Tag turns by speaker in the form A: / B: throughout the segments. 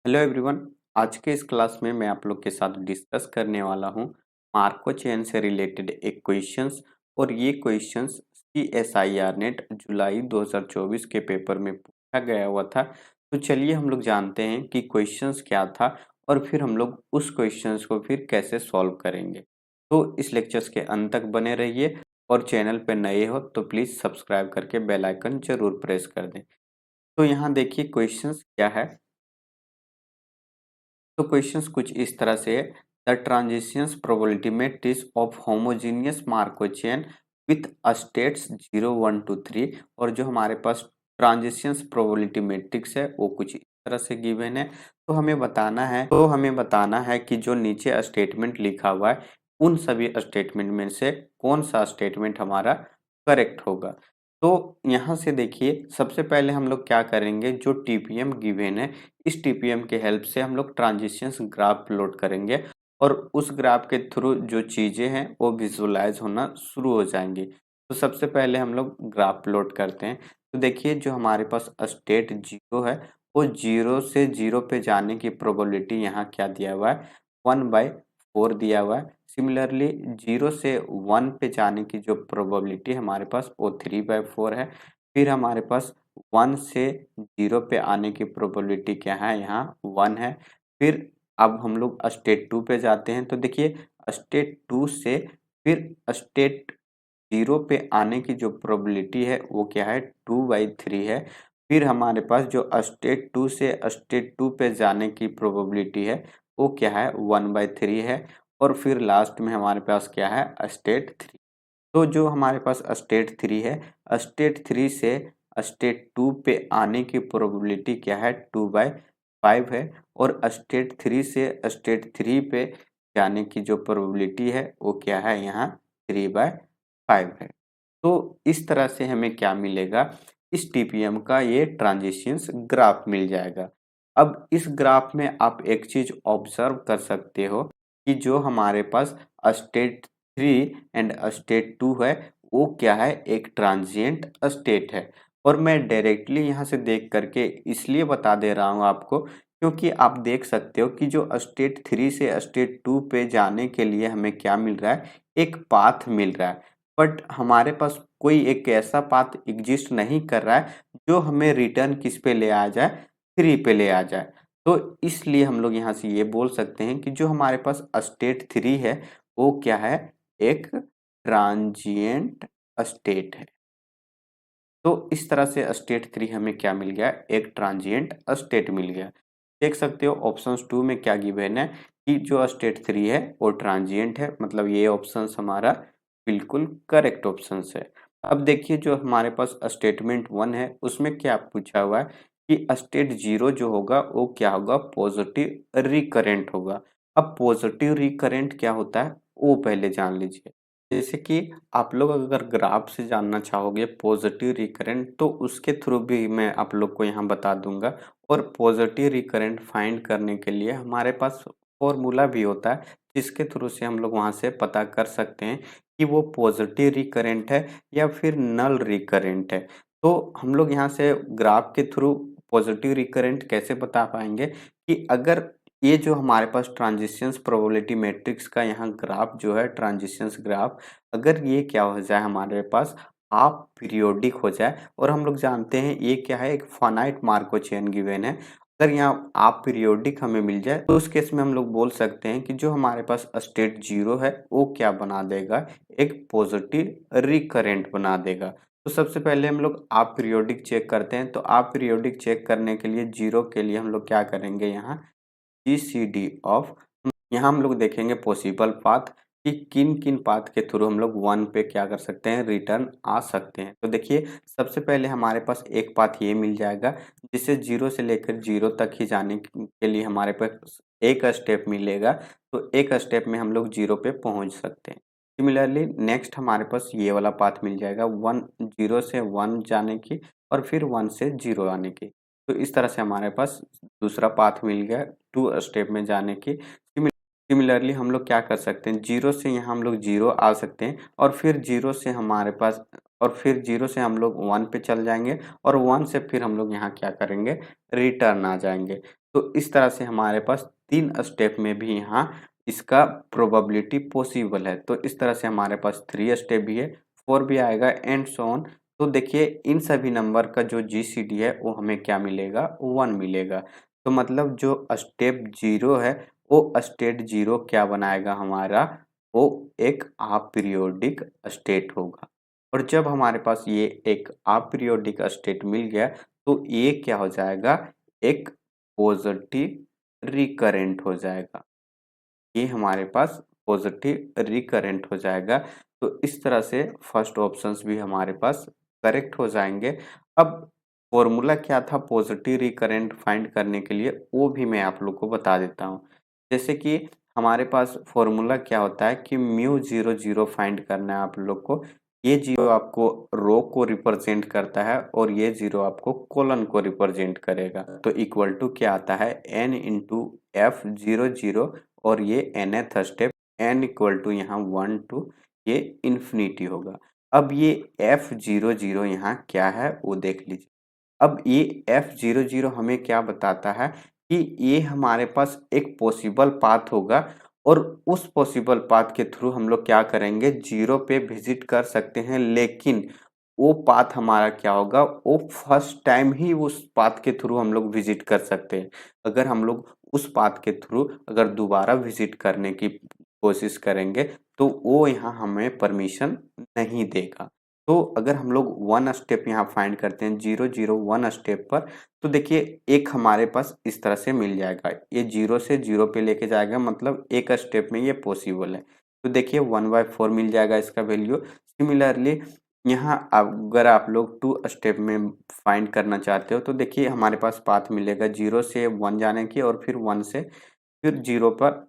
A: Hello everyone. आज के इस क्लास में मैं आप लोग के साथ डिस्कस करने वाला हूं मार्को चेन से रिलेटेड एक क्वेश्चंस। और ये क्वेश्चंस CSIR नेट जुलाई 2024 के पेपर में पूछा गया हुआ था। तो चलिए हम लोग जानते हैं कि क्वेश्चंस क्या था और फिर हम लोग उस क्वेश्चंस को फिर कैसे सॉल्व करेंगे। तो इस लेक्चर्स के अंत तक बने रहिए और चैनल पर नए हो तो प्लीज़ सब्सक्राइब करके बेल आइकन जरूर प्रेस कर दें। तो यहाँ देखिए क्वेश्चंस क्या है। तो क्वेश्चंस कुछ इस तरह से है। The transitions probability matrix of homogeneous Marco chain with states 0 1 2 3। और जो हमारे पास ट्रांजिशंस प्रोबेबिलिटी मैट्रिक्स है वो कुछ इस तरह से गिवन है। तो हमें बताना है कि जो नीचे स्टेटमेंट लिखा हुआ है उन सभी स्टेटमेंट में से कौन सा स्टेटमेंट हमारा करेक्ट होगा। तो यहाँ से देखिए सबसे पहले हम लोग क्या करेंगे, जो टीपीएम गिवन है इस टीपीएम के हेल्प से हम लोग ट्रांजिशंस ग्राफ प्लॉट करेंगे और उस ग्राफ के थ्रू जो चीजें हैं वो विजुअलाइज होना शुरू हो जाएंगी। तो सबसे पहले हम लोग ग्राफ प्लॉट करते हैं। तो देखिए जो हमारे पास स्टेट 0 है वो 0 से 0 पे जाने की प्रोबेबिलिटी यहाँ क्या दिया हुआ है, 1/4 दिया हुआ है। सिमिलरली 0 से 1 पे जाने की जो प्रोबेबिलिटी हमारे पास वो 3/4 है। फिर हमारे पास 1 से 0 पे आने की प्रोबेबिलिटी क्या है, यहाँ 1 है। फिर अब हम लोग स्टेट 2 पे जाते हैं। तो देखिए स्टेट 2 से फिर स्टेट 0 पे आने की जो प्रोबेबिलिटी है वो क्या है, 2/3 है। फिर हमारे पास जो स्टेट 2 से स्टेट 2 पे जाने की प्रोबेबिलिटी है वो क्या है, 1/3 है। और फिर लास्ट में हमारे पास क्या है, स्टेट 3। तो जो हमारे पास स्टेट 3 है, स्टेट 3 से स्टेट 2 पे आने की प्रोबेबिलिटी क्या है, 2/5 है। और स्टेट 3 से स्टेट 3 पे जाने की जो प्रोबेबिलिटी है वो क्या है, यहाँ 3/5 है। तो इस तरह से हमें क्या मिलेगा, इस टीपीएम का ये ट्रांजिशंस ग्राफ मिल जाएगा। अब इस ग्राफ में आप एक चीज ऑब्जर्व कर सकते हो कि जो हमारे पास स्टेट 3 एंड स्टेट 2 है वो क्या है, एक ट्रांजिएंट स्टेट है। और मैं डायरेक्टली यहाँ से देख करके इसलिए बता दे रहा हूँ आपको क्योंकि आप देख सकते हो कि जो स्टेट 3 से स्टेट 2 पे जाने के लिए हमें क्या मिल रहा है, एक पाथ मिल रहा है। बट हमारे पास कोई एक ऐसा पाथ एग्जिस्ट नहीं कर रहा है जो हमें रिटर्न किस पे ले आ जाए, 3 पे ले आ जाए। तो इसलिए हम लोग यहाँ से ये बोल सकते हैं कि जो हमारे पास स्टेट 3 है वो क्या है, एक ट्रांजिएंट स्टेट है। तो इस तरह से स्टेट 3 हमें क्या मिल गया, एक ट्रांजिएंट स्टेट मिल गया। देख सकते हो ऑप्शंस 2 में क्या गिवन है कि जो स्टेट 3 है वो ट्रांजिएंट है, मतलब ये ऑप्शंस हमारा बिल्कुल करेक्ट ऑप्शंस है। अब देखिए जो हमारे पास स्टेटमेंट 1 है उसमें क्या पूछा हुआ है कि स्टेट 0 जो होगा वो क्या होगा, पॉजिटिव रिकरेंट होगा। अब पॉजिटिव रिकरेंट क्या होता है वो पहले जान लीजिए। जैसे कि आप लोग अगर ग्राफ से जानना चाहोगे पॉजिटिव रिकरेंट तो उसके थ्रू भी मैं आप लोग को यहाँ बता दूंगा। और पॉजिटिव रिकरेंट फाइंड करने के लिए हमारे पास फॉर्मूला भी होता है जिसके थ्रू से हम लोग वहाँ से पता कर सकते हैं कि वो पॉजिटिव रिकरेंट है या फिर नल रिकरेंट है। तो हम लोग यहाँ से ग्राफ के थ्रू पॉजिटिव रिकरेंट कैसे बता पाएंगे कि अगर ये जो हमारे पास ट्रांजिशंस प्रोबेबिलिटी मैट्रिक्स का यहाँ ग्राफ जो है ट्रांजिशंस ग्राफ, अगर ये क्या हो जाए हमारे पास हाफ पीरियोडिक हो जाए और हम लोग जानते हैं ये क्या है, एक फाइनाइट मार्को चेन गिवन है। अगर यहाँ आप पीरियोडिक हमें मिल जाए तो उस केस में हम लोग बोल सकते हैं कि जो हमारे पास स्टेट 0 है वो क्या बना देगा, एक पॉजिटिव रिकरेंट बना देगा। तो सबसे पहले हम लोग आप पीरियोडिक चेक करते हैं। तो आप पीरियोडिक चेक करने के लिए 0 के लिए हम लोग क्या करेंगे, यहाँ GCD ऑफ, यहाँ हम लोग देखेंगे पॉसिबल पाथ कि किन किन पाथ के थ्रू हम लोग 1 पे क्या कर सकते हैं, रिटर्न आ सकते हैं। तो देखिए सबसे पहले हमारे पास एक पाथ ये मिल जाएगा जिससे 0 से लेकर 0 तक ही जाने के लिए हमारे पास एक स्टेप मिलेगा। तो एक स्टेप में हम लोग 0 पे पहुंच सकते हैं। सिमिलरली नेक्स्ट हमारे पास ये वाला पाथ मिल जाएगा 0 से 1 जाने की और फिर 1 से 0 आने की। तो इस तरह से हमारे पास दूसरा पाथ मिल गया 2 स्टेप में जाने की। सिमिलरली हम लोग क्या कर सकते हैं, 0 से यहाँ हम लोग 0 आ सकते हैं और फिर 0 से हमारे पास और फिर 0 से हम लोग 1 पे चल जाएंगे और 1 से फिर हम लोग यहाँ क्या करेंगे, रिटर्न आ जाएंगे। तो इस तरह से हमारे पास 3 स्टेप में भी यहाँ इसका प्रोबेबिलिटी पॉसिबल है। तो इस तरह से हमारे पास 3 स्टेप भी है, 4 भी आएगा एंड सो ऑन। तो देखिए इन सभी नंबर का जो जीसीडी है वो हमें क्या मिलेगा, 1 मिलेगा। तो मतलब जो स्टेप 0 है वो स्टेट 0 क्या बनाएगा हमारा, वो एक अपीरियोडिक स्टेट होगा। और जब हमारे पास ये एक अपीरियोडिक स्टेट मिल गया तो ये क्या हो जाएगा, एक पॉजिटिव रिकरेंट हो जाएगा। ये हमारे पास पॉजिटिव रिकरेंट हो जाएगा। तो इस तरह से फर्स्ट ऑप्शंस भी हमारे पास करेक्ट हो जाएंगे। अब फॉर्मूला क्या था पॉजिटिव रिकरेंट फाइंड करने के लिए, वो भी मैं आप लोग को बता देता हूँ। जैसे कि हमारे पास फॉर्मूला क्या होता है कि म्यू 0 0 फाइंड करना है आप लोग को। ये 0 आपको रो को रिप्रेजेंट करता है और ये 0 आपको कॉलन को रिप्रेजेंट करेगा। तो इक्वल टू क्या आता है, n इंटू एफ 0 0 और ये nth step n equal to यहाँ 1 टू ये इन्फिनिटी होगा। अब ये f00 यहाँ क्या है वो देख लीजिए। अब ये f00 हमें क्या बताता है कि ये हमारे पास एक पॉसिबल पाथ होगा और उस पॉसिबल पाथ के थ्रू हम लोग क्या करेंगे, 0 पे विजिट कर सकते हैं, लेकिन वो पाथ हमारा क्या होगा, वो फर्स्ट टाइम ही उस पाथ के थ्रू हम लोग विजिट कर सकते हैं। अगर हम लोग उस पाथ के थ्रू अगर दोबारा विजिट करने की कोशिश करेंगे तो वो यहाँ हमें परमिशन नहीं देगा। तो अगर हम लोग 1 स्टेप यहाँ फाइंड करते हैं 0 0 1 स्टेप पर, तो देखिए एक हमारे पास इस तरह से मिल जाएगा। ये 0 से 0 पे लेके जाएगा, मतलब एक स्टेप में ये पॉसिबल है। तो देखिए 1/4 मिल जाएगा इसका वैल्यू। सिमिलरली यहाँ अगर आप लोग 2 स्टेप में फाइंड करना चाहते हो तो देखिए हमारे पास पाथ मिलेगा 0 से 1 जाने की और फिर 1 से फिर 0 पर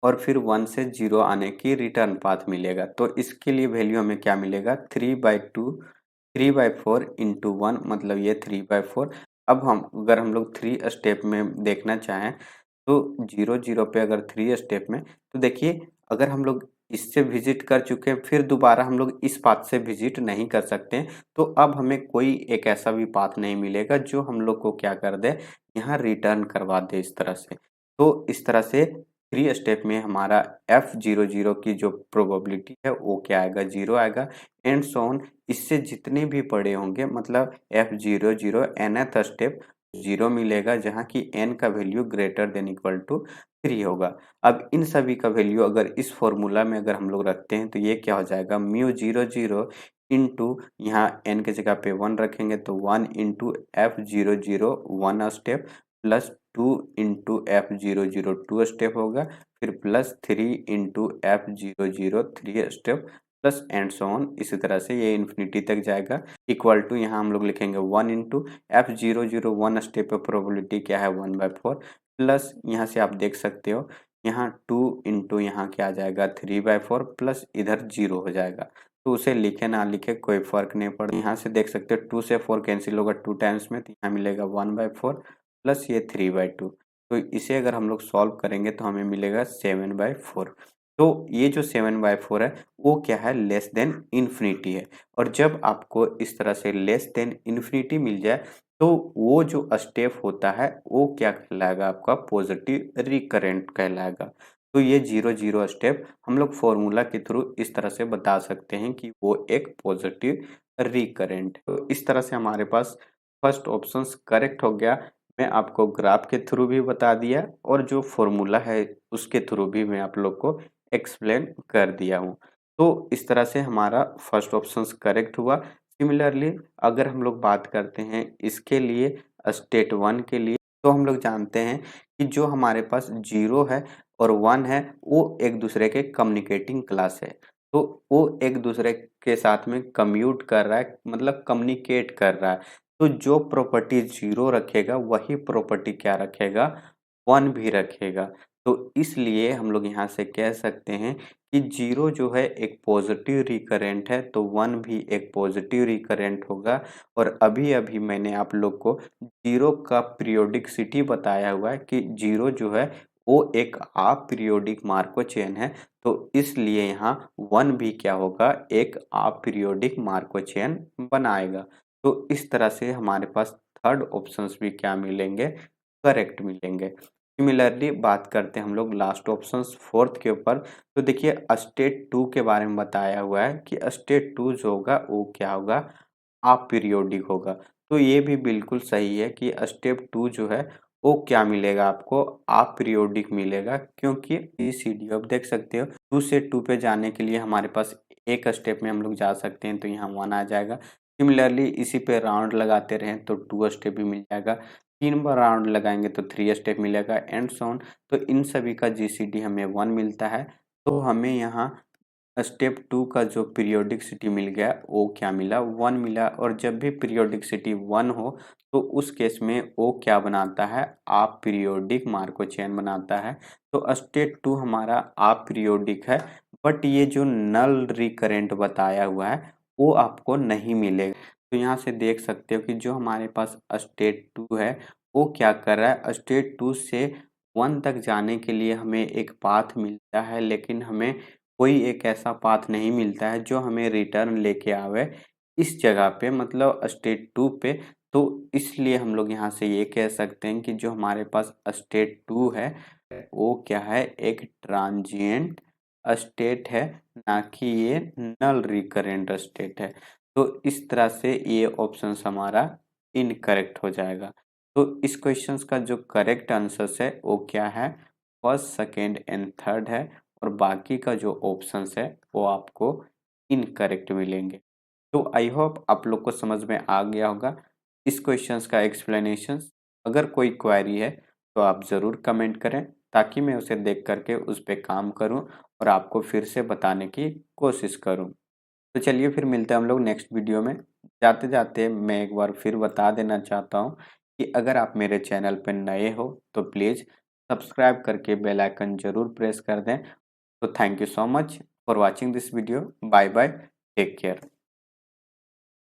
A: और फिर 1 से 0 आने की रिटर्न पाथ मिलेगा। तो इसके लिए वैल्यू हमें क्या मिलेगा, 3/2 3/4 इंटू 1 मतलब ये 3/4। अब हम अगर हम लोग 3 स्टेप में देखना चाहें तो 0 0 पे अगर 3 स्टेप में, तो देखिए अगर हम लोग इससे विजिट कर चुके हैं फिर दोबारा हम लोग इस पाथ से विजिट नहीं कर सकते हैं। तो अब हमें कोई एक ऐसा भी पाथ नहीं मिलेगा जो हम लोग को क्या कर दे, यहाँ रिटर्न करवा दे इस तरह से। तो इस तरह से 3 स्टेप में हमारा f00 की जो प्रोबेबिलिटी है वो क्या आएगा, 0 आएगा एंड सो ऑन। इससे जितने भी बड़े होंगे मतलब f00 nth स्टेप 0 मिलेगा, जहाँ की n का value greater than equal to 3 होगा। अब इन सभी का वैल्यू अगर इस फॉर्मूला में अगर हम लोग रखते हैं तो ये क्या हो जाएगा, म्यू 0 0 इंटू यहाँ n की जगह पे 1 रखेंगे तो 1 into f00 1 step plus 2 into f00 2 step होगा, फिर plus 3 into f00 3 step plus and so on. इसी तरह से ये इन्फिनिटी तक जाएगा। इक्वल टू यहाँ हम लोग लिखेंगे 1 इंटू f00 1 स्टेप पर प्रोबेबिलिटी क्या है 1/4 प्लस यहाँ से आप देख सकते हो यहाँ 2 इंटू यहाँ क्या आ जाएगा 3/4 प्लस इधर 0 हो जाएगा। तो उसे लिखे ना लिखे कोई फर्क नहीं पड़ता। यहाँ से देख सकते हो 2 से 4 कैंसिल होगा 2 टाइम्स में, तो यहाँ मिलेगा 1/4 प्लस ये 3/2। तो इसे अगर हम लोग सॉल्व करेंगे तो हमें मिलेगा 7/4। तो ये जो 7/4 है वो क्या है, लेस देन इन्फिनिटी है। और जब आपको इस तरह से लेस देन इन्फिनिटी मिल जाए तो वो जो स्टेप होता है वो क्या कहलाएगा, आपका पॉजिटिव रिकरेंट कहलाएगा। तो ये 0 0 स्टेप हम लोग फॉर्मूला के थ्रू इस तरह से बता सकते हैं कि वो एक पॉजिटिव रिकरेंट। तो इस तरह से हमारे पास फर्स्ट ऑप्शन करेक्ट हो गया। मैं आपको ग्राफ के थ्रू भी बता दिया और जो फॉर्मूला है उसके थ्रू भी मैं आप लोग को एक्सप्लेन कर दिया हूँ। तो इस तरह से हमारा फर्स्ट ऑप्शन करेक्ट हुआ। सिमिलरली अगर हम लोग बात करते हैं इसके लिए स्टेट 1 के लिए, तो हम लोग जानते हैं कि जो हमारे पास 0 है और 1 है वो एक दूसरे के कम्युनिकेटिंग क्लास है। तो वो एक दूसरे के साथ में कम्यूट कर रहा है, मतलब कम्युनिकेट कर रहा है। तो जो प्रॉपर्टी 0 रखेगा वही प्रॉपर्टी क्या रखेगा, 1 भी रखेगा। तो इसलिए हम लोग यहाँ से कह सकते हैं कि 0 जो है एक पॉजिटिव रिकरेंट है तो 1 भी एक पॉजिटिव रिकरेंट होगा। और अभी-अभी मैंने आप लोग को 0 का पीरियोडिसिटी बताया हुआ है कि 0 जो है वो एक अपीरियोडिक मार्को चेन है। तो इसलिए यहाँ 1 भी क्या होगा, एक अपीरियोडिक मार्को चेन बनाएगा। तो इस तरह से हमारे पास थर्ड ऑप्शंस भी क्या मिलेंगे, करेक्ट मिलेंगे। सिमिलरली बात करते हैं हम लोग लास्ट ऑप्शंस फोर्थ के ऊपर। तो देखिए स्टेट 2 के बारे में बताया हुआ है कि स्टेट 2 जो होगा वो क्या होगा, अपीरियोडिक होगा। तो ये भी बिल्कुल सही है कि स्टेप 2 जो है वो क्या मिलेगा आपको, अपीरियोडिक मिलेगा, क्योंकि ईसीडी आप देख सकते हो 2 से 2 पे जाने के लिए हमारे पास एक स्टेप में हम लोग जा सकते हैं, तो यहाँ 1 आ जाएगा। सिमिलरली इसी पे राउंड लगाते रहें तो 2 स्टेप भी मिल जाएगा, 3 बार राउंड लगाएंगे तो 3 स्टेप मिलेगा एंड सो ऑन। तो इन सभी का जीसीडी हमें 1 मिलता है। तो हमें यहाँ स्टेप 2 का जो पीरियोडिसिटी मिल गया वो क्या मिला, 1 मिला। और जब भी पीरियोडिसिटी 1 हो तो उस केस में वो क्या बनाता है, अपीरियोडिक मार्को चेन बनाता है। तो स्टेट 2 हमारा अपीरियोडिक है, बट ये जो नल रिकरेंट बताया हुआ है वो आपको नहीं मिलेगा। तो यहाँ से देख सकते हो कि जो हमारे पास स्टेट 2 है वो क्या कर रहा है, स्टेट 2 से 1 तक जाने के लिए हमें एक पाथ मिलता है, लेकिन हमें कोई एक ऐसा पाथ नहीं मिलता है जो हमें रिटर्न लेके आवे इस जगह पे, मतलब स्टेट 2 पे। तो इसलिए हम लोग यहाँ से ये कह सकते हैं कि जो हमारे पास स्टेट 2 है वो क्या है, एक ट्रांजिएंट स्टेट है, ना कि ये नल रिकरेंट स्टेट है। तो इस तरह से ये ऑप्शन हमारा इनकरेक्ट हो जाएगा। तो इस क्वेश्चंस का जो करेक्ट आंसर है वो क्या है, फर्स्ट सेकेंड एंड थर्ड है, और बाकी का जो ऑप्शंस है वो आपको इनकरेक्ट मिलेंगे। तो आई होप आप लोग को समझ में आ गया होगा इस क्वेश्चंस का एक्सप्लेनेशन। अगर कोई क्वेरी है तो आप ज़रूर कमेंट करें, ताकि मैं उसे देख करके उस पे काम करूं और आपको फिर से बताने की कोशिश करूं। तो चलिए फिर मिलते हैं हम लोग नेक्स्ट वीडियो में। जाते जाते मैं एक बार फिर बता देना चाहता हूँ कि अगर आप मेरे चैनल पर नए हो तो प्लीज़ सब्सक्राइब करके बेल आइकन ज़रूर प्रेस कर दें। तो thank you so much for watching this video. Bye bye, take care.